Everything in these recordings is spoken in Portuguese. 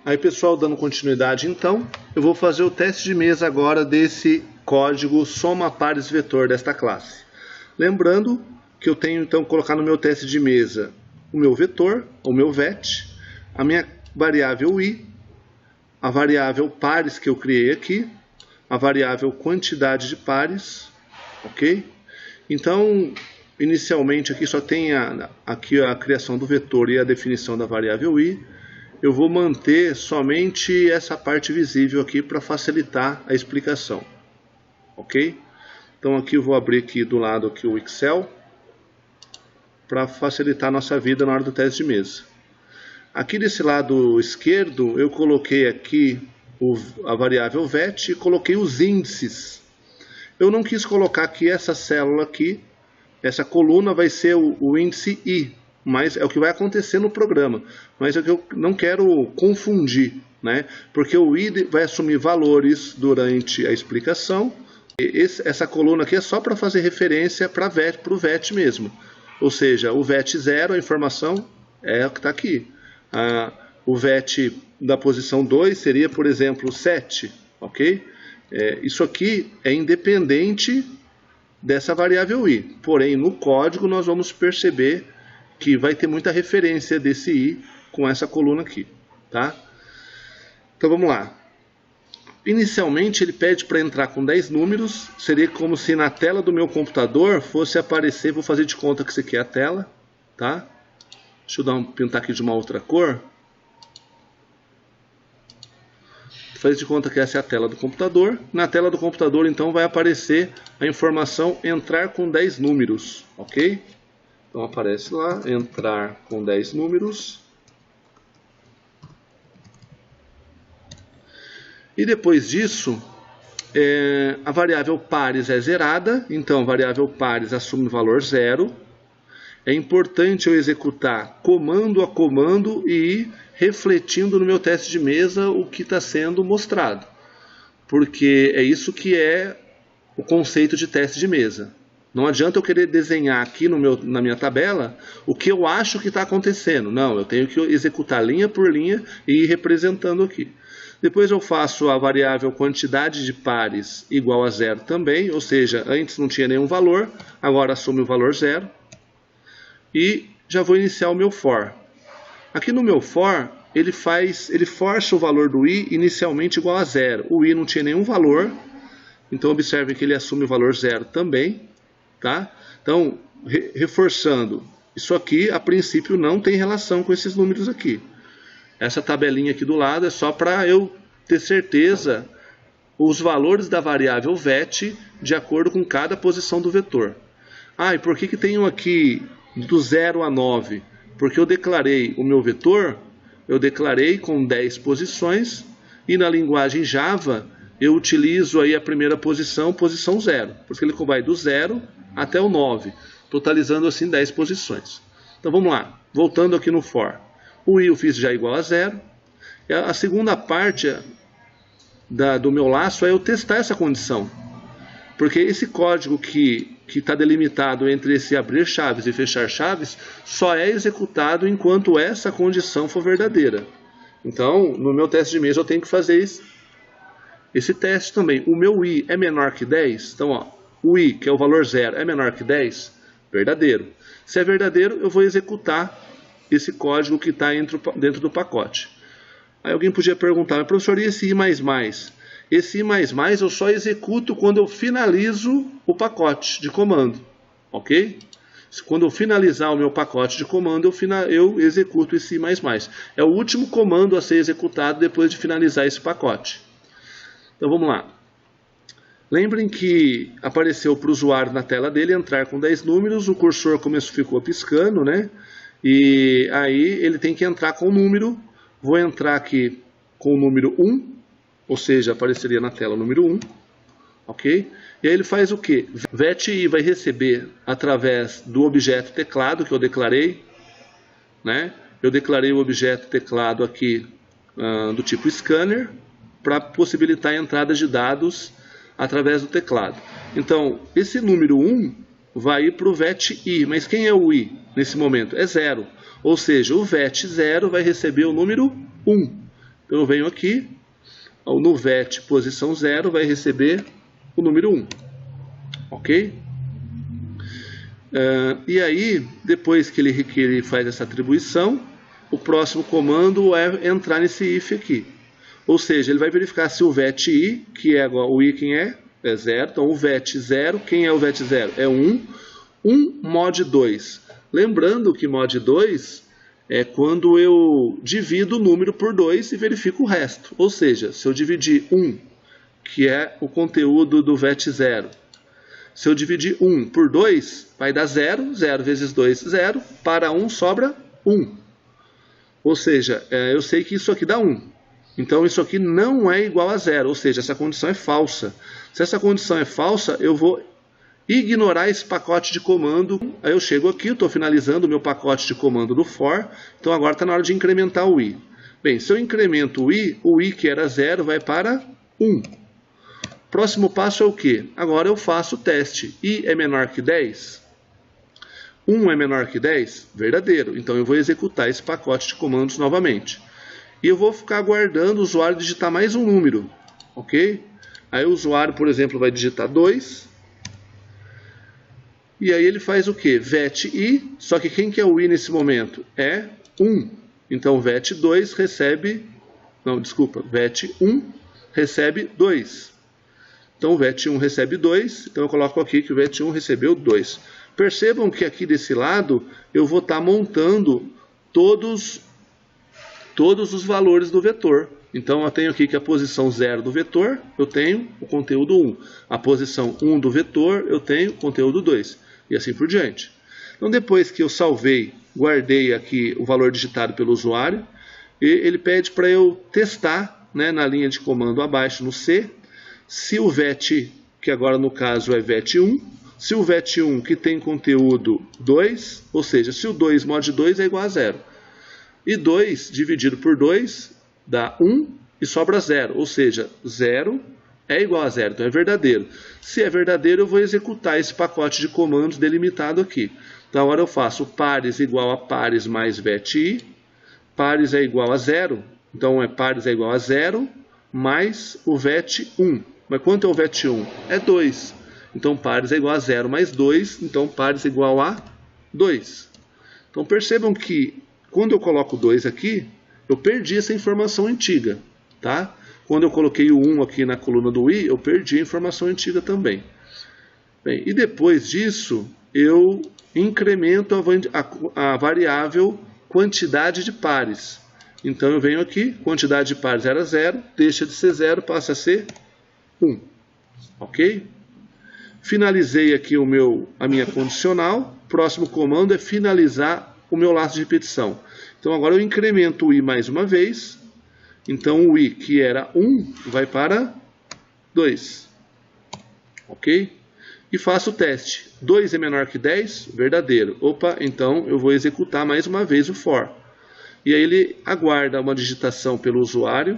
Aí pessoal, dando continuidade então, eu vou fazer o teste de mesa agora desse código soma pares vetor desta classe. Lembrando que eu tenho então que colocar no meu teste de mesa o meu vetor, o meu vet, a minha variável i, a variável pares que eu criei aqui, a variável quantidade de pares, ok? Então, inicialmente aqui só tem aqui a criação do vetor e a definição da variável i. Eu vou manter somente essa parte visível aqui para facilitar a explicação, ok? Então aqui eu vou abrir aqui do lado aqui o Excel para facilitar a nossa vida na hora do teste de mesa. Aqui desse lado esquerdo eu coloquei aqui a variável vet e coloquei os índices. Eu não quis colocar aqui essa célula aqui, essa coluna vai ser o índice i. Mas é o que vai acontecer no programa, mas é que eu não quero confundir, né? Porque o i vai assumir valores durante a explicação. Essa coluna aqui é só para fazer referência para o vet mesmo. Ou seja, o vet 0, a informação é o que está aqui. O vet da posição 2 seria, por exemplo, 7, ok? Isso aqui é independente dessa variável i. Porém, no código nós vamos perceber que vai ter muita referência desse i com essa coluna aqui, tá? Então vamos lá. Inicialmente ele pede para entrar com 10 números, seria como se na tela do meu computador fosse aparecer, vou fazer de conta que isso aqui é a tela, tá? Deixa eu pintar aqui de uma outra cor. Faz de conta que essa é a tela do computador. Na tela do computador então vai aparecer a informação entrar com 10 números, ok? Então aparece lá, entrar com 10 números. E depois disso, a variável pares é zerada. Então a variável pares assume o valor 0. É importante eu executar comando a comando e ir refletindo no meu teste de mesa o que está sendo mostrado. Porque é isso que é o conceito de teste de mesa. Não adianta eu querer desenhar aqui na minha tabela o que eu acho que está acontecendo. Não, eu tenho que executar linha por linha e ir representando aqui. Depois eu faço a variável quantidade de pares igual a 0 também, ou seja, antes não tinha nenhum valor, agora assume o valor 0. E já vou iniciar o meu for. Aqui no meu for, ele força o valor do i inicialmente igual a 0. O i não tinha nenhum valor, então observe que ele assume o valor 0 também. Tá? Então, reforçando, isso aqui a princípio não tem relação com esses números aqui. Essa tabelinha aqui do lado é só para eu ter certeza os valores da variável vet de acordo com cada posição do vetor. E por que tem um aqui do 0 a 9? Porque eu declarei o meu vetor, eu declarei com 10 posições e na linguagem Java eu utilizo aí a primeira posição 0, porque ele vai do 0 até o 9, totalizando assim 10 posições. Então vamos lá, voltando aqui no for. O i eu fiz já igual a 0. E a segunda parte do meu laço é eu testar essa condição. Porque esse código que está delimitado entre esse abrir chaves e fechar chaves, só é executado enquanto essa condição for verdadeira. Então, no meu teste de mesa eu tenho que fazer esse teste também. O meu i é menor que 10? Então, ó, o i, que é o valor 0, é menor que 10? Verdadeiro. Se é verdadeiro, eu vou executar esse código que está dentro do pacote. Aí alguém podia perguntar, mas professor, e esse i++? Esse i++ eu só executo quando eu finalizo o pacote de comando. Ok? Quando eu finalizar o meu pacote de comando, eu executo esse i++. É o último comando a ser executado depois de finalizar esse pacote. Então vamos lá. Lembrem que apareceu para o usuário na tela dele entrar com 10 números, o cursor ficou piscando, né? E aí ele tem que entrar com o número. Vou entrar aqui com o número 1, ou seja, apareceria na tela o número 1, ok? E aí ele faz o que? VetI vai receber através do objeto teclado que eu declarei, né? Eu declarei o objeto teclado aqui do tipo scanner para possibilitar a entrada de dados através do teclado. Então, esse número 1 vai ir para o VetI, mas quem é o i nesse momento? É 0. Ou seja, o VET0 vai receber o número 1. eu venho aqui, no VET posição 0 vai receber o número 1, ok? E aí, depois que ele faz essa atribuição, o próximo comando é entrar nesse if aqui. Ou seja, ele vai verificar se o VET I, que é igual o I quem é 0, então o VET 0, quem é o VET 0? É 1, mod 2. Lembrando que mod 2 é quando eu divido o número por 2 e verifico o resto. Ou seja, se eu dividir 1, que é o conteúdo do VET 0, se eu dividir 1 por 2, vai dar 0, 0 vezes 2, 0, para 1 sobra 1. Ou seja, eu sei que isso aqui dá 1. Então isso aqui não é igual a 0, ou seja, essa condição é falsa. Se essa condição é falsa, eu vou ignorar esse pacote de comando. Aí eu chego aqui, eu estou finalizando o meu pacote de comando do for, então agora está na hora de incrementar o i. Bem, se eu incremento o i que era 0 vai para 1. Próximo passo é o quê? Agora eu faço o teste. I é menor que 10? 1 é menor que 10? Verdadeiro. Então eu vou executar esse pacote de comandos novamente. E eu vou ficar aguardando o usuário digitar mais um número. Ok? Aí o usuário, por exemplo, vai digitar 2. E aí ele faz o quê? VET I, só que quem que é o I nesse momento? É 1. Então VET 2 recebe... Não, desculpa. VET 1 recebe 2. Então o VET 1 recebe 2. Então eu coloco aqui que o VET 1 recebeu 2. Percebam que aqui desse lado eu vou estar montando todos os valores do vetor. Então eu tenho aqui que a posição 0 do vetor, eu tenho o conteúdo 1. A posição 1 do vetor, eu tenho o conteúdo 2. E assim por diante. Então depois que eu salvei, guardei aqui o valor digitado pelo usuário, e ele pede para eu testar, né, na linha de comando abaixo no C, se o VET, que agora no caso é VET 1, se o VET 1 que tem conteúdo 2, ou seja, se o 2 mod 2 é igual a 0. E 2 dividido por 2 dá 1 e sobra 0. Ou seja, 0 é igual a 0. Então é verdadeiro. Se é verdadeiro, eu vou executar esse pacote de comandos delimitado aqui. Então agora eu faço pares igual a pares mais VET I. Pares é igual a 0. Então pares é igual a 0 mais o VET 1. Mas quanto é o VET 1? É 2. Então pares é igual a 0 mais 2. Então pares é igual a 2. Então percebam que quando eu coloco 2 aqui, eu perdi essa informação antiga, tá? Quando eu coloquei o 1 aqui na coluna do i, eu perdi a informação antiga também. Bem, e depois disso, eu incremento a variável quantidade de pares. Então eu venho aqui, quantidade de pares era 0, deixa de ser 0, passa a ser 1. Ok? Finalizei aqui a minha condicional. Próximo comando é finalizar o meu laço de repetição. Então agora eu incremento o i mais uma vez. Então o i, que era 1, vai para 2. Ok? E faço o teste. 2 é menor que 10? Verdadeiro. Opa, então eu vou executar mais uma vez o for. E aí ele aguarda uma digitação pelo usuário.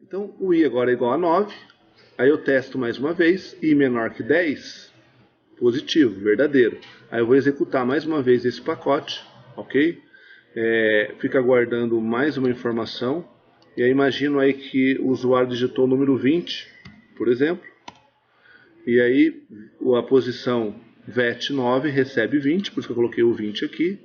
Então o i agora é igual a 9. Aí eu testo mais uma vez. I menor que 10, positivo, verdadeiro. Aí eu vou executar mais uma vez esse pacote, ok? Fica aguardando mais uma informação. E aí imagino aí que o usuário digitou o número 20, por exemplo. E aí a posição VET 9 recebe 20, por isso que eu coloquei o 20 aqui.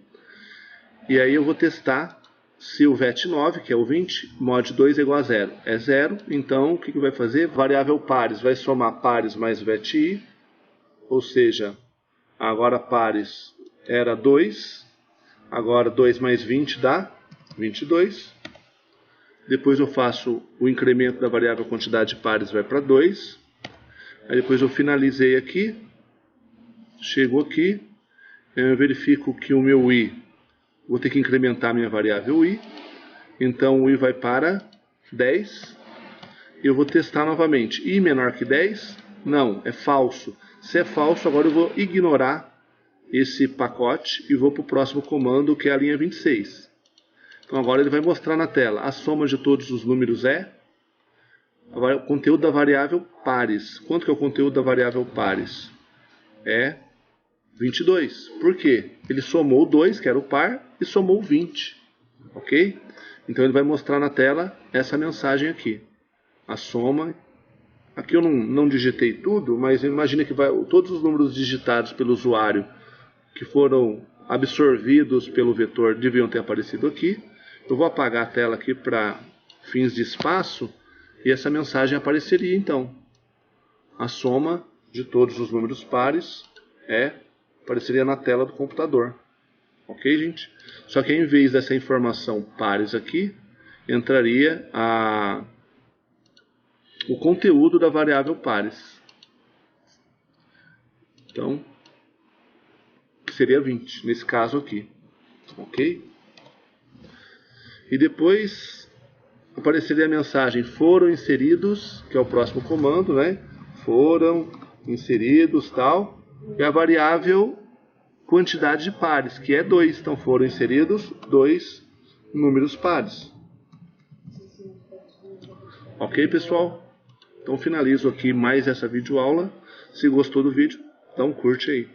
E aí eu vou testar se o VET 9, que é o 20, mod 2 é igual a 0. É 0, então o que vai fazer? Variável pares vai somar pares mais VET I, ou seja, agora pares era 2, agora 2 mais 20 dá 22. Depois eu faço o incremento da variável quantidade de pares, vai para 2. Aí depois eu finalizei aqui, chego aqui, eu verifico que o meu i vou ter que incrementar minha variável i. Então o i vai para 10. Eu vou testar novamente. I menor que 10? Não, é falso. Se é falso, agora eu vou ignorar esse pacote e vou para o próximo comando, que é a linha 26. Então agora ele vai mostrar na tela. A soma de todos os números é... Agora o conteúdo da variável pares. Quanto que é o conteúdo da variável pares? É 22. Por quê? Ele somou 2, que era o par, e somou 20. Ok? Então ele vai mostrar na tela essa mensagem aqui. A soma. Aqui eu não digitei tudo, mas imagina que todos os números digitados pelo usuário que foram absorvidos pelo vetor deviam ter aparecido aqui. Eu vou apagar a tela aqui para fins de espaço e essa mensagem apareceria então. A soma de todos os números pares apareceria na tela do computador. Ok, gente? Só que em vez dessa informação pares aqui, entraria o conteúdo da variável pares. Então, que seria 20, nesse caso aqui. Ok? E depois apareceria a mensagem foram inseridos, que é o próximo comando, né? Foram inseridos, tal. E a variável quantidade de pares, que é 2. Então foram inseridos 2 números pares. Ok, pessoal? Então finalizo aqui mais essa videoaula. Se gostou do vídeo, dá um curte aí.